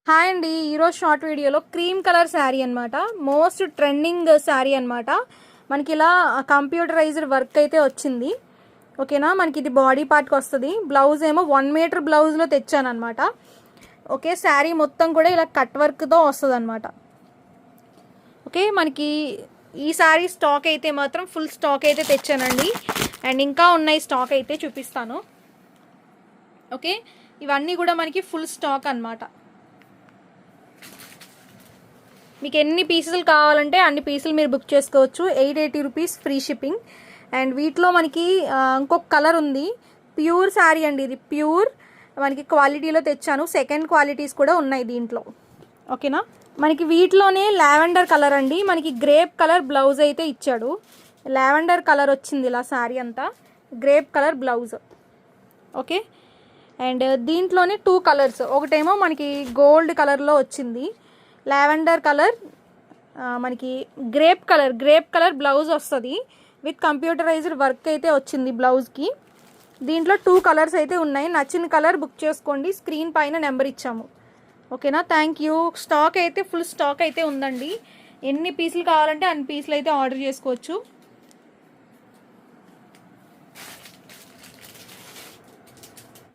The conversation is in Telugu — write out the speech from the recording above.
హాయ్ అండి, ఈరోజు షార్ట్ వీడియోలో క్రీమ్ కలర్ శారీ అనమాట. మోస్ట్ ట్రెండింగ్ శారీ అనమాట. మనకి ఇలా కంప్యూటరైజ్డ్ వర్క్ అయితే వచ్చింది. ఓకేనా, మనకి ఇది బాడీ పార్ట్కి వస్తుంది. బ్లౌజ్ ఏమో 1 మీటర్ బ్లౌజ్లో తెచ్చాను అనమాట. ఓకే, శారీ మొత్తం కూడా ఇలా కట్ వర్క్తో వస్తుంది అనమాట. ఓకే, మనకి ఈ శారీ స్టాక్ అయితే మాత్రం ఫుల్ స్టాక్ అయితే తెచ్చానండి. అండ్ ఇంకా ఉన్నాయి, స్టాక్ అయితే చూపిస్తాను. ఓకే, ఇవన్నీ కూడా మనకి ఫుల్ స్టాక్ అనమాట. మీకు ఎన్ని పీసులు కావాలంటే అన్ని పీసులు మీరు బుక్ చేసుకోవచ్చు. 880 రూపీస్ ఫ్రీ షిప్పింగ్. అండ్ వీటిలో మనకి ఇంకొక కలర్ ఉంది. ప్యూర్ శారీ అండి, ఇది ప్యూర్ మనకి క్వాలిటీలో తెచ్చాను. సెకండ్ క్వాలిటీస్ కూడా ఉన్నాయి దీంట్లో. ఓకేనా, మనకి వీటిలోనే లావెండర్ కలర్ అండి. మనకి గ్రేప్ కలర్ బ్లౌజ్ అయితే ఇచ్చాడు. లావెండర్ కలర్ వచ్చింది ఇలా శారీ అంతా, grape colour blouse. Okay, and దీంట్లోనే 2 కలర్స్. ఒకటేమో మనకి గోల్డ్ కలర్లో వచ్చింది, లావెండర్ కలర్, మనకి గ్రేప్ కలర్ బ్లౌజ్ వస్తుంది. విత్ కంప్యూటరైజ్డ్ వర్క్ అయితే వచ్చింది బ్లౌజ్కి. దీంట్లో 2 కలర్స్ అయితే ఉన్నాయి. నచ్చిన కలర్ బుక్ చేసుకోండి, స్క్రీన్ పైన నెంబర్ ఇచ్చాము. ఓకేనా, థ్యాంక్ యూ. స్టాక్ అయితే ఫుల్ స్టాక్ అయితే ఉందండి. ఎన్ని పీసులు కావాలంటే అన్ని పీసులు అయితే ఆర్డర్ చేసుకోవచ్చు.